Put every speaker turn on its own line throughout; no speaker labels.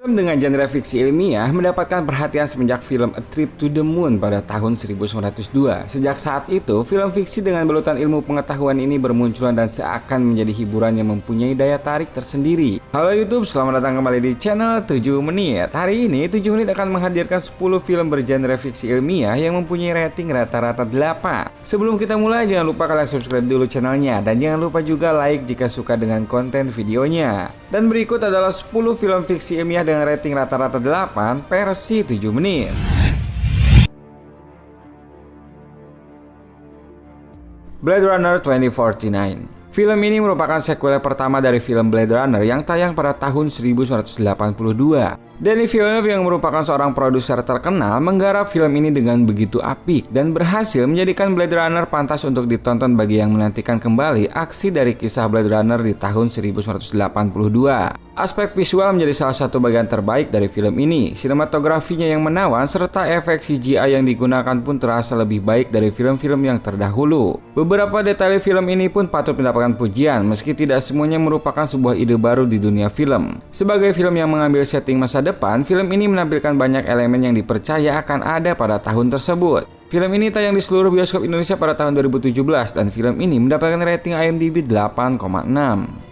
Dengan genre fiksi ilmiah mendapatkan perhatian semenjak film A Trip to the Moon pada tahun 1902. Sejak saat itu, film fiksi dengan balutan ilmu pengetahuan ini bermunculan dan seakan menjadi hiburan yang mempunyai daya tarik tersendiri. Halo YouTube, selamat datang kembali di channel 7 Menit. Hari ini 7 Menit akan menghadirkan 10 film bergenre fiksi ilmiah yang mempunyai rating rata-rata 8. Sebelum kita mulai, jangan lupa kalian subscribe dulu channelnya dan jangan lupa juga like jika suka dengan konten videonya. Dan berikut adalah 10 film fiksi ilmiah dengan rating rata-rata 8 versi 7 menit. Blade Runner 2049. Film ini merupakan sequel pertama dari film Blade Runner yang tayang pada tahun 1982. Denis Villeneuve yang merupakan seorang produser terkenal menggarap film ini dengan begitu apik dan berhasil menjadikan Blade Runner pantas untuk ditonton bagi yang menantikan kembali aksi dari kisah Blade Runner di tahun 1982. Aspek visual menjadi salah satu bagian terbaik dari film ini. Sinematografinya yang menawan serta efek CGI yang digunakan pun terasa lebih baik dari film-film yang terdahulu. Beberapa detail film ini pun patut mendapatkan pujian meski tidak semuanya merupakan sebuah ide baru di dunia film. Sebagai film yang mengambil setting masa depan, film ini menampilkan banyak elemen yang dipercaya akan ada pada tahun tersebut. Film ini tayang di seluruh bioskop Indonesia pada tahun 2017 dan film ini mendapatkan rating IMDb 8,6.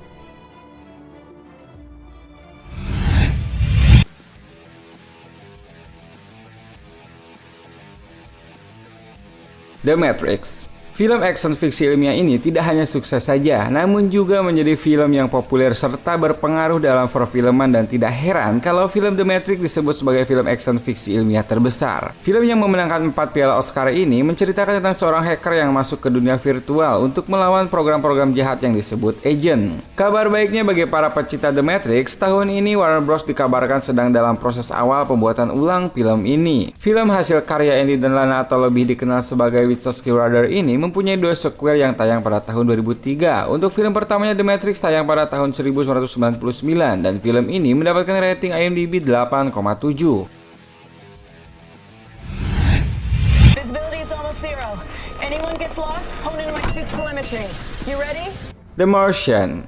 The Matrix. Film action fiksi ilmiah ini tidak hanya sukses saja, namun juga menjadi film yang populer serta berpengaruh dalam perfilman dan tidak heran kalau film The Matrix disebut sebagai film action fiksi ilmiah terbesar. Film yang memenangkan 4 piala Oscar ini menceritakan tentang seorang hacker yang masuk ke dunia virtual untuk melawan program-program jahat yang disebut agent. Kabar baiknya bagi para pecinta The Matrix, tahun ini Warner Bros dikabarkan sedang dalam proses awal pembuatan ulang film ini. Film hasil karya Andy dan Lana atau lebih dikenal sebagai Wachowski Brothers ini mempunyai 2 sequel yang tayang pada tahun 2003. Untuk film pertamanya The Matrix tayang pada tahun 1999 dan film ini mendapatkan rating IMDb 8,7.
Visibility is almost zero. Anyone gets lost, hone in my suit's telemetry. You ready?
The Martian.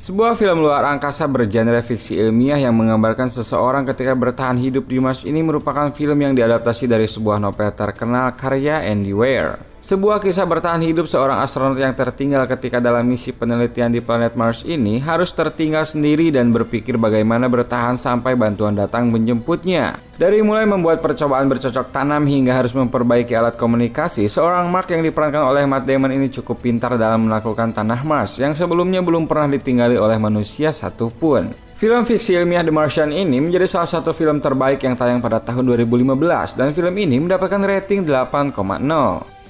Sebuah film luar angkasa bergenre fiksi ilmiah yang menggambarkan seseorang ketika bertahan hidup di Mars ini merupakan film yang diadaptasi dari sebuah novel terkenal karya Andy Weir. Sebuah kisah bertahan hidup seorang astronot yang tertinggal ketika dalam misi penelitian di planet Mars ini harus tertinggal sendiri dan berpikir bagaimana bertahan sampai bantuan datang menjemputnya. Dari mulai membuat percobaan bercocok tanam hingga harus memperbaiki alat komunikasi, seorang Mark yang diperankan oleh Matt Damon ini cukup pintar dalam menaklukkan tanah Mars yang sebelumnya belum pernah ditinggali oleh manusia satupun. Film fiksi ilmiah The Martian ini menjadi salah satu film terbaik yang tayang pada tahun 2015 dan film ini mendapatkan rating 8,0.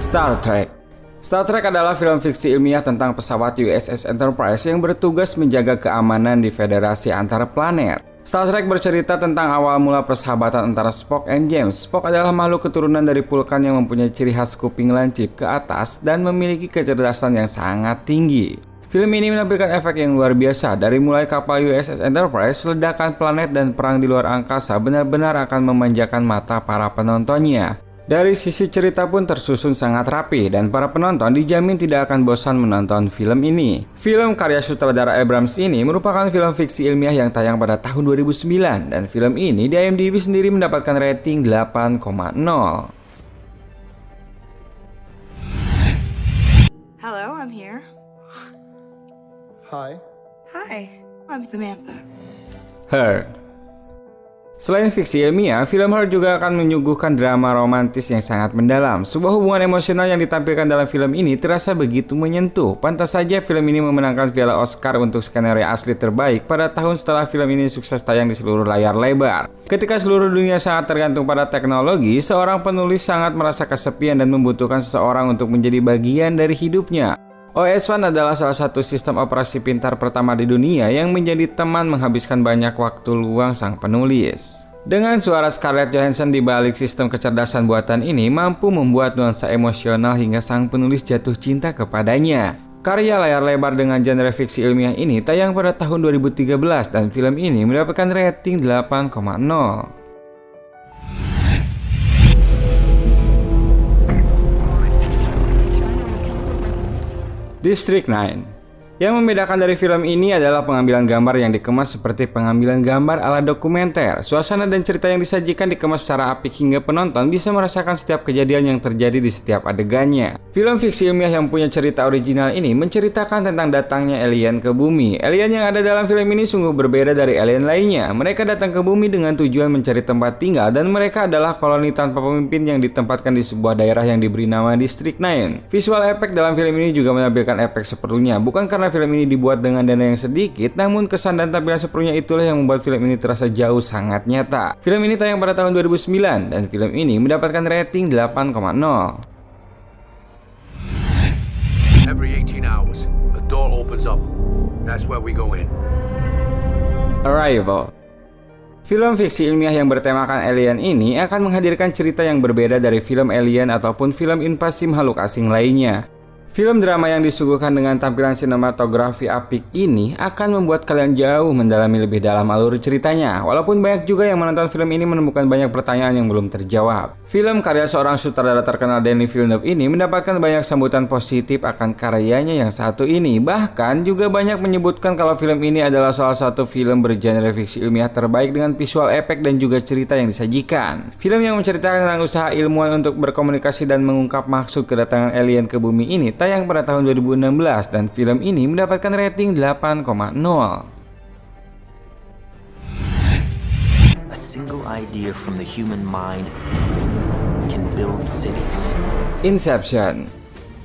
Star Trek. Star Trek adalah film fiksi ilmiah tentang pesawat USS Enterprise yang bertugas menjaga keamanan di federasi antar planet. Star Trek bercerita tentang awal mula persahabatan antara Spock dan James. Spock adalah makhluk keturunan dari Vulcan yang mempunyai ciri khas kuping lancip ke atas dan memiliki kecerdasan yang sangat tinggi. Film ini menampilkan efek yang luar biasa, dari mulai kapal USS Enterprise, ledakan planet, dan perang di luar angkasa benar-benar akan memanjakan mata para penontonnya. Dari sisi cerita pun tersusun sangat rapi dan para penonton dijamin tidak akan bosan menonton film ini. Film karya sutradara Abrams ini merupakan film fiksi ilmiah yang tayang pada tahun 2009 dan film ini di IMDb sendiri mendapatkan rating 8,0.
Hello, I'm here.
Hi.
Hi, I'm Samantha.
Her. Selain fiksi ilmiah, film Her juga akan menyuguhkan drama romantis yang sangat mendalam. Sebuah hubungan emosional yang ditampilkan dalam film ini terasa begitu menyentuh. Pantas saja film ini memenangkan piala Oscar untuk skenario asli terbaik pada tahun setelah film ini sukses tayang di seluruh layar lebar. Ketika seluruh dunia sangat tergantung pada teknologi, seorang penulis sangat merasa kesepian dan membutuhkan seseorang untuk menjadi bagian dari hidupnya. OS One adalah salah satu sistem operasi pintar pertama di dunia yang menjadi teman menghabiskan banyak waktu luang sang penulis. Dengan suara Scarlett Johansson di balik sistem kecerdasan buatan ini mampu membuat nuansa emosional hingga sang penulis jatuh cinta kepadanya. Karya layar lebar dengan genre fiksi ilmiah ini tayang pada tahun 2013 dan film ini mendapatkan rating 8,0. District 9. Yang membedakan dari film ini adalah pengambilan gambar yang dikemas seperti pengambilan gambar ala dokumenter. Suasana dan cerita yang disajikan dikemas secara apik hingga penonton bisa merasakan setiap kejadian yang terjadi di setiap adegannya. Film fiksi ilmiah yang punya cerita original ini menceritakan tentang datangnya alien ke bumi. Alien yang ada dalam film ini sungguh berbeda dari alien lainnya. Mereka datang ke bumi dengan tujuan mencari tempat tinggal dan mereka adalah koloni tanpa pemimpin yang ditempatkan di sebuah daerah yang diberi nama District 9. Visual effect dalam film ini juga menampilkan efek seperlunya, bukan karena film ini dibuat dengan dana yang sedikit, namun kesan dan tampilan seperlunya itulah yang membuat film ini terasa jauh sangat nyata. Film ini tayang pada tahun 2009 dan film ini mendapatkan rating 8,0.
Every 18 hours, a door opens up. That's where we go in.
Arrival. Film fiksi ilmiah yang bertemakan alien ini akan menghadirkan cerita yang berbeda dari film alien ataupun film invasi makhluk asing lainnya. Film drama yang disuguhkan dengan tampilan sinematografi apik ini akan membuat kalian jauh mendalami lebih dalam alur ceritanya. Walaupun banyak juga yang menonton film ini menemukan banyak pertanyaan yang belum terjawab. Film karya seorang sutradara terkenal Denis Villeneuve ini mendapatkan banyak sambutan positif akan karyanya yang satu ini. Bahkan juga banyak menyebutkan kalau film ini adalah salah satu film bergenre fiksi ilmiah terbaik dengan visual efek dan juga cerita yang disajikan. Film yang menceritakan tentang usaha ilmuwan untuk berkomunikasi dan mengungkap maksud kedatangan alien ke bumi ini tayang pada tahun 2016 dan film ini mendapatkan rating 8,0.
A single idea from the human mind can build cities.
Inception.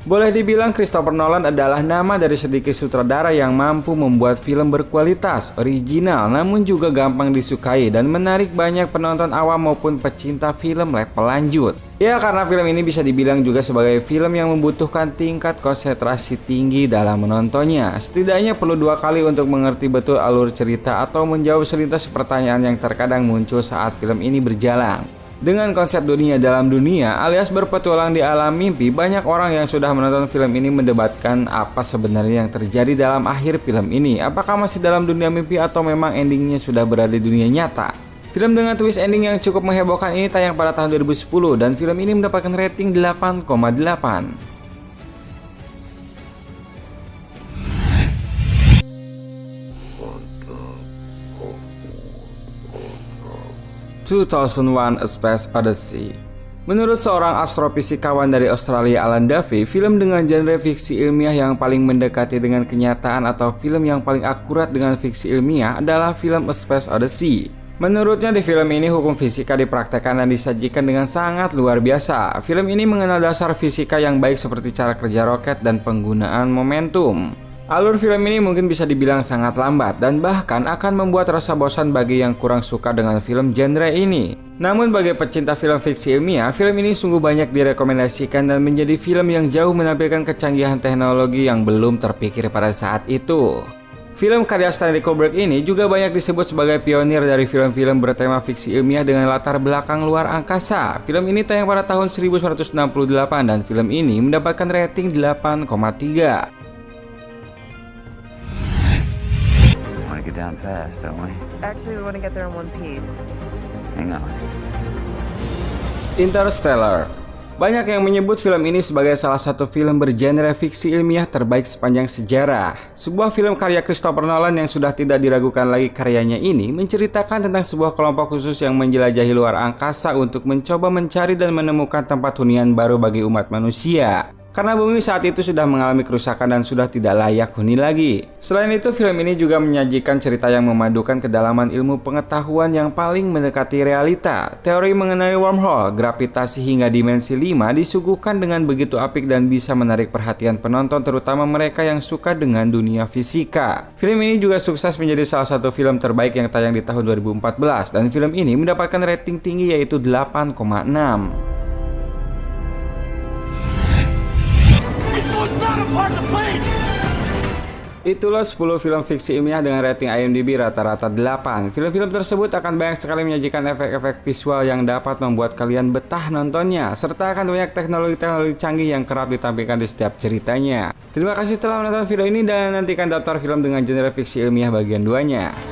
Boleh dibilang Christopher Nolan adalah nama dari sedikit sutradara yang mampu membuat film berkualitas, original, namun juga gampang disukai dan menarik banyak penonton awam maupun pecinta film level lanjut. Ya, karena film ini bisa dibilang juga sebagai film yang membutuhkan tingkat konsentrasi tinggi dalam menontonnya. Setidaknya perlu 2 kali untuk mengerti betul alur cerita atau menjawab selintas pertanyaan yang terkadang muncul saat film ini berjalan. Dengan konsep dunia dalam dunia alias berpetualang di alam mimpi, banyak orang yang sudah menonton film ini mendebatkan apa sebenarnya yang terjadi dalam akhir film ini. Apakah masih dalam dunia mimpi atau memang endingnya sudah berada di dunia nyata? Film dengan twist ending yang cukup menghebohkan ini tayang pada tahun 2010 dan film ini mendapatkan rating 8,8. 2001: A Space Odyssey. Menurut seorang astrofisikawan dari Australia, Alan Duffy, film dengan genre fiksi ilmiah yang paling mendekati dengan kenyataan atau film yang paling akurat dengan fiksi ilmiah adalah film A Space Odyssey. Menurutnya di film ini hukum fisika dipraktekkan dan disajikan dengan sangat luar biasa. Film ini mengenal dasar fisika yang baik seperti cara kerja roket dan penggunaan momentum. Alur film ini mungkin bisa dibilang sangat lambat dan bahkan akan membuat rasa bosan bagi yang kurang suka dengan film genre ini. Namun bagi pecinta film fiksi ilmiah, film ini sungguh banyak direkomendasikan dan menjadi film yang jauh menampilkan kecanggihan teknologi yang belum terpikir pada saat itu. Film karya Stanley Kubrick ini juga banyak disebut sebagai pionir dari film-film bertema fiksi ilmiah dengan latar belakang luar angkasa. Film ini tayang pada tahun 1968 dan film ini mendapatkan rating 8,3.
Get down fast, don't we?
Actually, we want to get there in one piece.
Hang on.
Interstellar. Banyak yang menyebut film ini sebagai salah satu film bergenre fiksi ilmiah terbaik sepanjang sejarah. Sebuah film karya Christopher Nolan yang sudah tidak diragukan lagi karyanya ini menceritakan tentang sebuah kelompok khusus yang menjelajahi luar angkasa untuk mencoba mencari dan menemukan tempat hunian baru bagi umat manusia. Karena bumi saat itu sudah mengalami kerusakan dan sudah tidak layak huni lagi. Selain itu, film ini juga menyajikan cerita yang memadukan kedalaman ilmu pengetahuan yang paling mendekati realita. Teori mengenai wormhole, gravitasi hingga dimensi 5 disuguhkan dengan begitu apik dan bisa menarik perhatian penonton, terutama mereka yang suka dengan dunia fisika. Film ini juga sukses menjadi salah satu film terbaik yang tayang di tahun 2014 dan film ini mendapatkan rating tinggi yaitu 8,6. Itulah 10 film fiksi ilmiah dengan rating IMDb rata-rata 8. Film-film tersebut akan banyak sekali menyajikan efek-efek visual yang dapat membuat kalian betah nontonnya, serta akan banyak teknologi-teknologi canggih yang kerap ditampilkan di setiap ceritanya. Terima kasih telah menonton video ini dan nantikan daftar film dengan genre fiksi ilmiah bagian 2-nya.